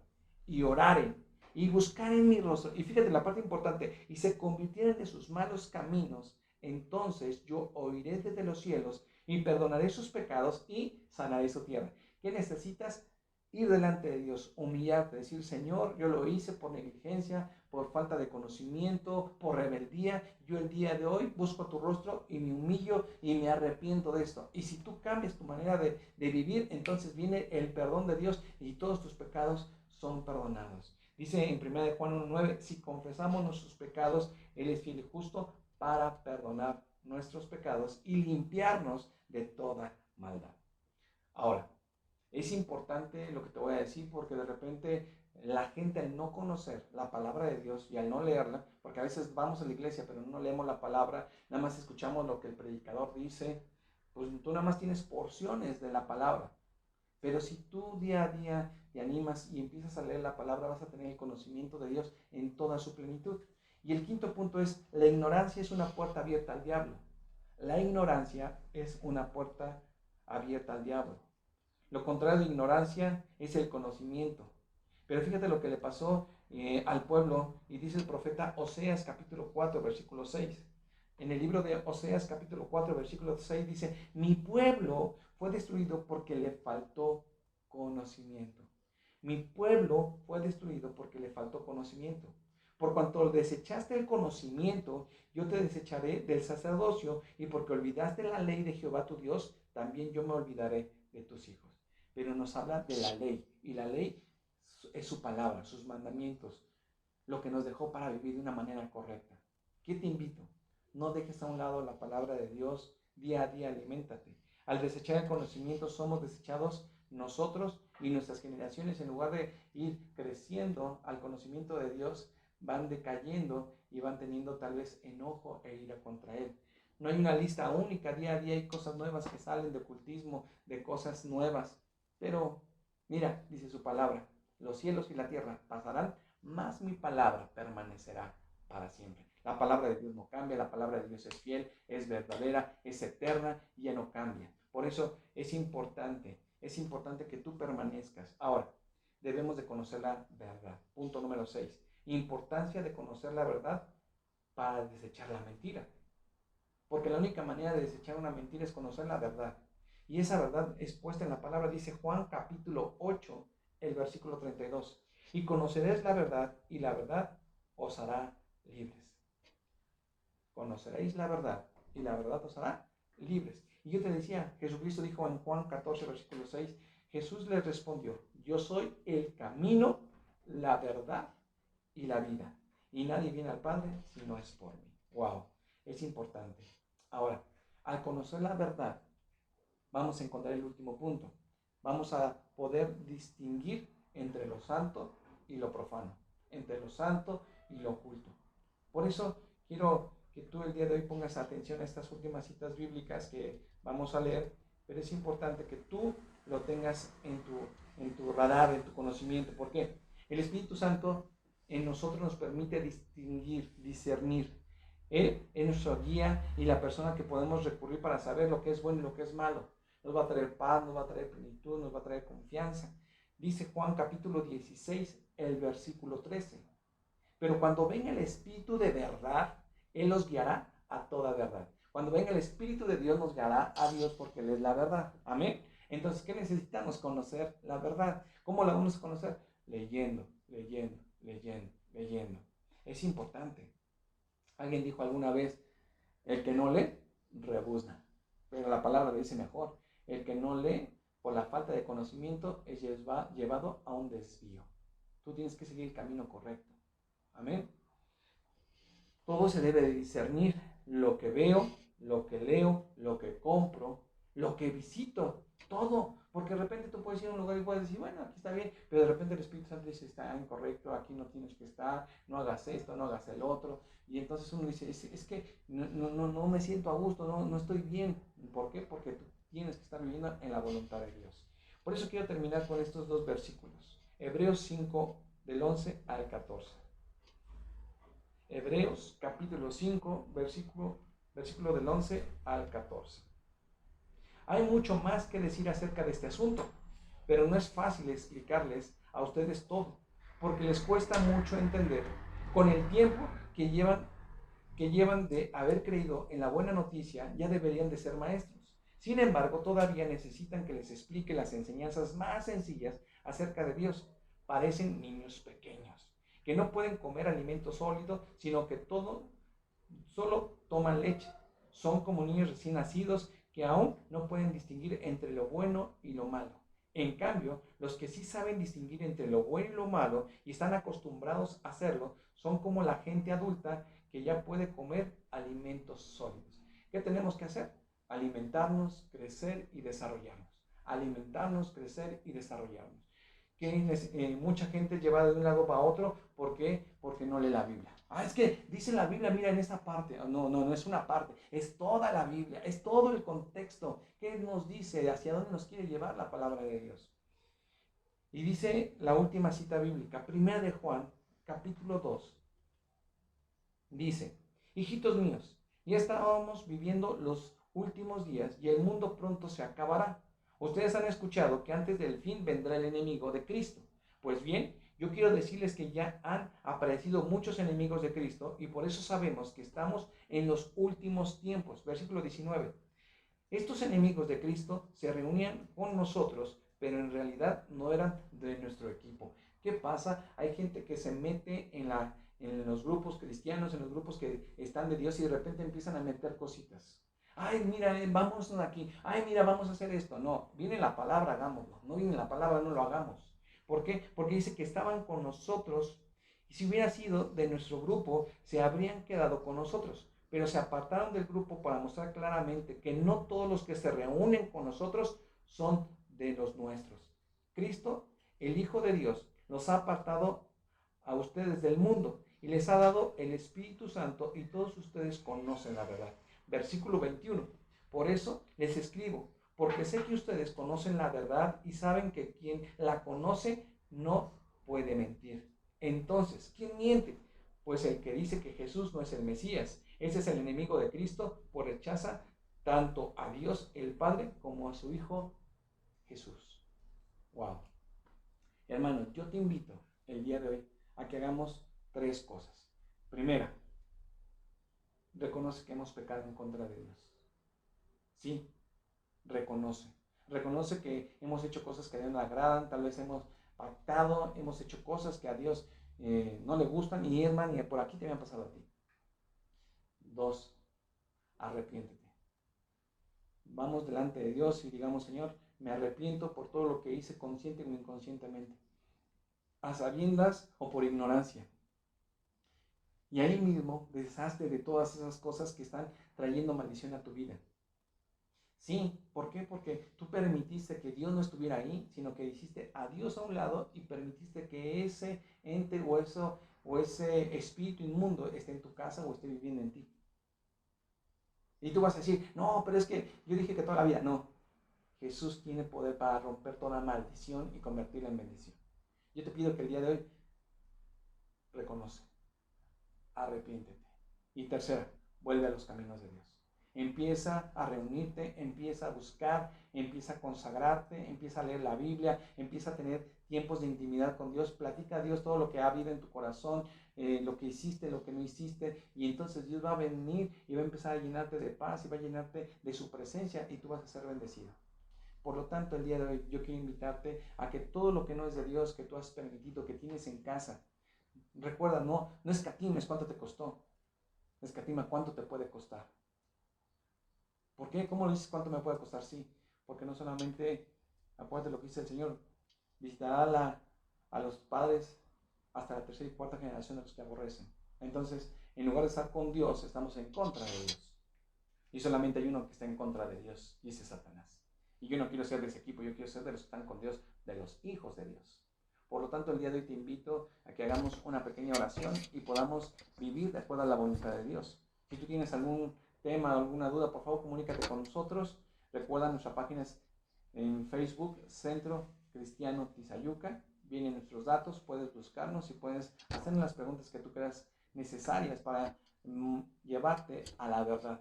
y oraren, y buscaren mi rostro, y fíjate la parte importante, y se convirtieren de sus malos caminos, entonces yo oiré desde los cielos, y perdonaré sus pecados, y sanaré su tierra. ¿Qué necesitas? Ir delante de Dios, humillarte, decir, Señor, yo lo hice por negligencia, por falta de conocimiento, por rebeldía. Yo el día de hoy busco tu rostro y me humillo y me arrepiento de esto. Y si tú cambias tu manera de vivir, entonces viene el perdón de Dios y todos tus pecados son perdonados. Dice en 1 Juan 1:9, si confesamos nuestros pecados, Él es fiel y justo para perdonar nuestros pecados y limpiarnos de toda maldad. Ahora, es importante lo que te voy a decir porque de repente la gente al no conocer la palabra de Dios y al no leerla, porque a veces vamos a la iglesia pero no leemos la palabra, nada más escuchamos lo que el predicador dice, pues tú nada más tienes porciones de la palabra. Pero si tú día a día te animas y empiezas a leer la palabra, vas a tener el conocimiento de Dios en toda su plenitud. Y el quinto punto es, la ignorancia es una puerta abierta al diablo. La ignorancia es una puerta abierta al diablo. Lo contrario de ignorancia es el conocimiento. Pero fíjate lo que le pasó al pueblo, y dice el profeta Oseas capítulo 4, versículo 6. En el libro de Oseas capítulo 4, versículo 6 dice, mi pueblo fue destruido porque le faltó conocimiento. Mi pueblo fue destruido porque le faltó conocimiento. Por cuanto desechaste el conocimiento, yo te desecharé del sacerdocio, y porque olvidaste la ley de Jehová tu Dios, también yo me olvidaré de tus hijos. Pero nos habla de la ley, y la ley es su palabra, sus mandamientos, lo que nos dejó para vivir de una manera correcta. ¿Qué te invito? No dejes a un lado la palabra de Dios, día a día aliméntate. Al desechar el conocimiento somos desechados nosotros y nuestras generaciones. En lugar de ir creciendo al conocimiento de Dios, van decayendo y van teniendo tal vez enojo e ira contra Él. No hay una lista única, día a día hay cosas nuevas que salen de ocultismo, de cosas nuevas. Pero mira, dice su palabra, los cielos y la tierra pasarán, mas mi palabra permanecerá para siempre. La palabra de Dios no cambia, la palabra de Dios es fiel, es verdadera, es eterna y ya no cambia. Por eso es importante que tú permanezcas. Ahora, debemos de conocer la verdad. Punto número 6. Importancia de conocer la verdad para desechar la mentira. Porque la única manera de desechar una mentira es conocer la verdad. Y esa verdad es puesta en la palabra, dice Juan capítulo 8, el versículo 32. Y conoceréis la verdad, y la verdad os hará libres. Conoceréis la verdad, y la verdad os hará libres. Y yo te decía, Jesucristo dijo en Juan 14, versículo 6, Jesús les respondió, yo soy el camino, la verdad y la vida. Y nadie viene al Padre si no es por mí. Wow, es importante. Ahora, al conocer la verdad, vamos a encontrar el último punto. Vamos a poder distinguir entre lo santo y lo profano, entre lo santo y lo oculto. Por eso quiero que tú el día de hoy pongas atención a estas últimas citas bíblicas que vamos a leer, pero es importante que tú lo tengas en tu radar, en tu conocimiento. ¿Por qué? El Espíritu Santo en nosotros nos permite distinguir, discernir. Él es nuestra guía y la persona que podemos recurrir para saber lo que es bueno y lo que es malo. Nos va a traer paz, nos va a traer plenitud, nos va a traer confianza. Dice Juan capítulo 16, el versículo 13. Pero cuando venga el Espíritu de verdad, Él los guiará a toda verdad. Cuando venga el Espíritu de Dios, nos guiará a Dios porque Él es la verdad. Amén. Entonces, ¿qué necesitamos? Conocer la verdad. ¿Cómo la vamos a conocer? Leyendo, leyendo, leyendo, leyendo. Es importante. Alguien dijo alguna vez, el que no lee, rebuzna. Pero la palabra dice mejor, el que no lee, por la falta de conocimiento, es llevado a un desvío. Tú tienes que seguir el camino correcto. Amén. Todo se debe de discernir, lo que veo, lo que leo, lo que compro, lo que visito, todo. Porque de repente tú puedes ir a un lugar y puedes decir, bueno, aquí está bien, pero de repente el Espíritu Santo dice, está incorrecto, aquí no tienes que estar, no hagas esto, no hagas el otro. Y entonces uno dice, es que no me siento a gusto, no estoy bien. ¿Por qué? Porque tú tienes que estar viviendo en la voluntad de Dios. Por eso quiero terminar con estos dos versículos. Hebreos 5, del 11 al 14. Hebreos capítulo 5, versículo del 11 al 14. Hay mucho más que decir acerca de este asunto, pero no es fácil explicarles a ustedes todo, porque les cuesta mucho entender con el tiempo que llevan de haber creído en la buena noticia. Ya deberían de ser maestros. Sin embargo, todavía necesitan que les explique las enseñanzas más sencillas acerca de Dios. Parecen niños pequeños, que no pueden comer alimento sólido, sino que solo toman leche. Son como niños recién nacidos que aún no pueden distinguir entre lo bueno y lo malo. En cambio, los que sí saben distinguir entre lo bueno y lo malo y están acostumbrados a hacerlo, son como la gente adulta que ya puede comer alimentos sólidos. ¿Qué tenemos que hacer? Alimentarnos, crecer y desarrollarnos. Alimentarnos, crecer y desarrollarnos. Que mucha gente lleva de un lado para otro. ¿Por qué? Porque no lee la Biblia. Es que dice la Biblia, mira, en esta parte. No es una parte, es toda la Biblia, es todo el contexto. ¿Qué nos dice? ¿Hacia dónde nos quiere llevar la palabra de Dios? Y dice la última cita bíblica, 1 de Juan, capítulo 2, dice: hijitos míos, ya estábamos viviendo los últimos días y el mundo pronto se acabará. Ustedes han escuchado que antes del fin vendrá el enemigo de Cristo. Pues bien, yo quiero decirles que ya han aparecido muchos enemigos de Cristo y por eso sabemos que estamos en los últimos tiempos. Versículo 19. Estos enemigos de Cristo se reunían con nosotros, pero en realidad no eran de nuestro equipo. ¿Qué pasa? Hay gente que se mete en los grupos cristianos, en los grupos que están de Dios y de repente empiezan a meter cositas. Ay, mira, vamos aquí. Ay, mira, vamos a hacer esto. No, viene la palabra, hagámoslo. No viene la palabra, no lo hagamos. ¿Por qué? Porque dice que estaban con nosotros y si hubiera sido de nuestro grupo, se habrían quedado con nosotros. Pero se apartaron del grupo para mostrar claramente que no todos los que se reúnen con nosotros son de los nuestros. Cristo, el Hijo de Dios, los ha apartado a ustedes del mundo y les ha dado el Espíritu Santo y todos ustedes conocen la verdad. Versículo 21. Por eso les escribo, porque sé que ustedes conocen la verdad y saben que quien la conoce no puede mentir. Entonces, ¿quién miente? Pues el que dice que Jesús no es el Mesías. Ese es el enemigo de Cristo, pues rechaza tanto a Dios el Padre como a su Hijo Jesús. Wow. Hermano, yo te invito el día de hoy a que hagamos 3 cosas. Primera, reconoce que hemos pecado en contra de Dios. Sí, reconoce. Reconoce que hemos hecho cosas que a Dios no le agradan, tal vez hemos pactado, hemos hecho cosas que a Dios no le gustan y es más, ni por aquí te habían pasado a ti. 2, arrepiéntete. Vamos delante de Dios y digamos: Señor, me arrepiento por todo lo que hice consciente o inconscientemente, a sabiendas o por ignorancia. Y ahí mismo deshazte de todas esas cosas que están trayendo maldición a tu vida. Sí, ¿por qué? Porque tú permitiste que Dios no estuviera ahí, sino que hiciste a Dios a un lado y permitiste que ese ente o ese espíritu inmundo esté en tu casa o esté viviendo en ti. Y tú vas a decir: no, pero es que yo dije que toda la vida. No, Jesús tiene poder para romper toda maldición y convertirla en bendición. Yo te pido que el día de hoy reconoce, arrepiéntete. Y tercera, vuelve a los caminos de Dios. Empieza a reunirte, empieza a buscar, empieza a consagrarte, empieza a leer la Biblia, empieza a tener tiempos de intimidad con Dios. Platica a Dios todo lo que ha habido en tu corazón, lo que hiciste, lo que no hiciste, y entonces Dios va a venir y va a empezar a llenarte de paz y va a llenarte de su presencia y tú vas a ser bendecido. Por lo tanto, el día de hoy yo quiero invitarte a que todo lo que no es de Dios, que tú has permitido, que tienes en casa, recuerda, no escatimes cuánto te costó, escatima cuánto te puede costar. ¿Por qué? ¿Cómo lo dices cuánto me puede costar? Sí, porque no solamente, acuérdate lo que dice el Señor, visitará a los padres hasta la tercera y cuarta generación de los que aborrecen. Entonces, en lugar de estar con Dios, estamos en contra de Dios. Y solamente hay uno que está en contra de Dios, y ese es Satanás. Y yo no quiero ser de ese equipo, yo quiero ser de los que están con Dios, de los hijos de Dios. Por lo tanto, el día de hoy te invito a que hagamos una pequeña oración y podamos vivir de acuerdo a la voluntad de Dios. Si tú tienes algún tema, alguna duda, por favor comunícate con nosotros. Recuerda, nuestra página es en Facebook, Centro Cristiano Tizayuca. Vienen nuestros datos, puedes buscarnos y puedes hacernos las preguntas que tú creas necesarias para llevarte a la verdad.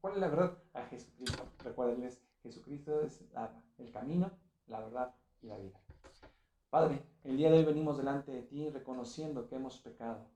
¿Cuál es la verdad? A Jesucristo. Recuérdenles, Jesucristo es el camino, la verdad y la vida. Padre, el día de hoy venimos delante de ti reconociendo que hemos pecado.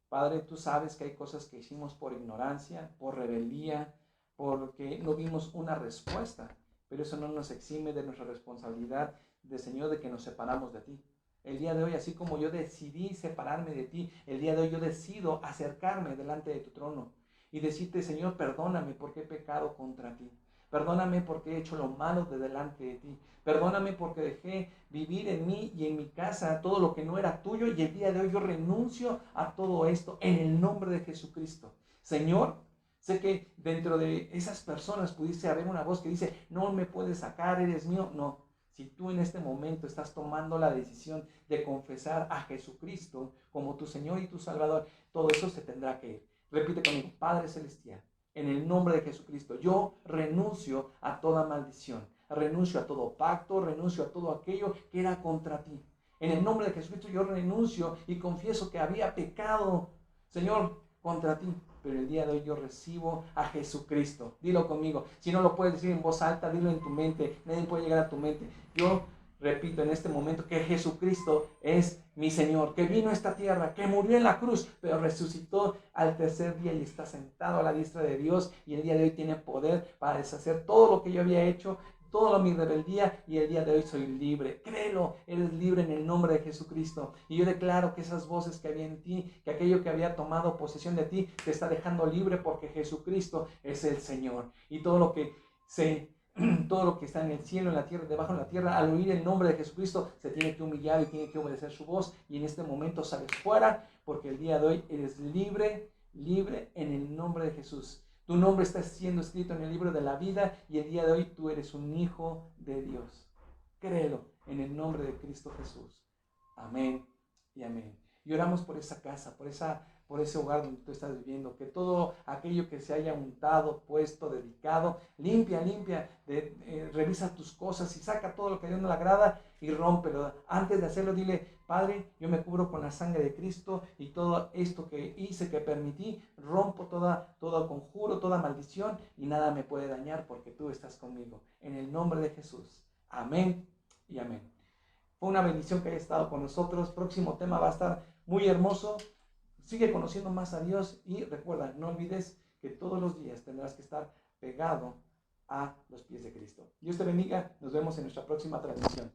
Padre, tú sabes que hay cosas que hicimos por ignorancia, por rebeldía, porque no vimos una respuesta, pero eso no nos exime de nuestra responsabilidad de Señor, de que nos separamos de ti. El día de hoy, así como yo decidí separarme de ti, el día de hoy yo decido acercarme delante de tu trono y decirte, Señor, perdóname porque he pecado contra ti. Perdóname porque he hecho lo malo de delante de ti. Perdóname porque dejé vivir en mí y en mi casa todo lo que no era tuyo, y el día de hoy yo renuncio a todo esto en el nombre de Jesucristo. Señor, sé que dentro de esas personas pudiese haber una voz que dice, no me puedes sacar, eres mío. No, si tú en este momento estás tomando la decisión de confesar a Jesucristo como tu Señor y tu Salvador, todo eso se tendrá que ir. Repite conmigo, Padre Celestial, en el nombre de Jesucristo, yo renuncio a toda maldición, renuncio a todo pacto, renuncio a todo aquello que era contra ti. En el nombre de Jesucristo yo renuncio y confieso que había pecado, Señor, contra ti. Pero el día de hoy yo recibo a Jesucristo. Dilo conmigo. Si no lo puedes decir en voz alta, dilo en tu mente. Nadie puede llegar a tu mente. Yo repito en este momento que Jesucristo es mi Señor, que vino a esta tierra, que murió en la cruz, pero resucitó al tercer día y está sentado a la diestra de Dios, y el día de hoy tiene poder para deshacer todo lo que yo había hecho, toda mi rebeldía, y el día de hoy soy libre. Créelo, eres libre en el nombre de Jesucristo. Y yo declaro que esas voces que había en ti, que aquello que había tomado posesión de ti, te está dejando libre porque Jesucristo es el Señor. Y todo lo que está en el cielo, en la tierra, debajo de la tierra, al oír el nombre de Jesucristo, se tiene que humillar y tiene que obedecer su voz. Y en este momento sales fuera, porque el día de hoy eres libre, libre en el nombre de Jesús. Tu nombre está siendo escrito en el libro de la vida, y el día de hoy tú eres un hijo de Dios. Créelo en el nombre de Cristo Jesús. Amén y amén. Y oramos por esa casa, por ese hogar donde tú estás viviendo, que todo aquello que se haya untado, puesto, dedicado, limpia, revisa tus cosas y saca todo lo que a Dios no le agrada y rómpelo. Antes de hacerlo, dile, Padre, yo me cubro con la sangre de Cristo, y todo esto que hice, que permití, rompo todo conjuro, toda maldición, y nada me puede dañar porque tú estás conmigo. En el nombre de Jesús. Amén y amén. Fue una bendición que haya estado con nosotros. Próximo tema va a estar muy hermoso. Sigue conociendo más a Dios y recuerda, no olvides que todos los días tendrás que estar pegado a los pies de Cristo. Dios te bendiga. Nos vemos en nuestra próxima transmisión.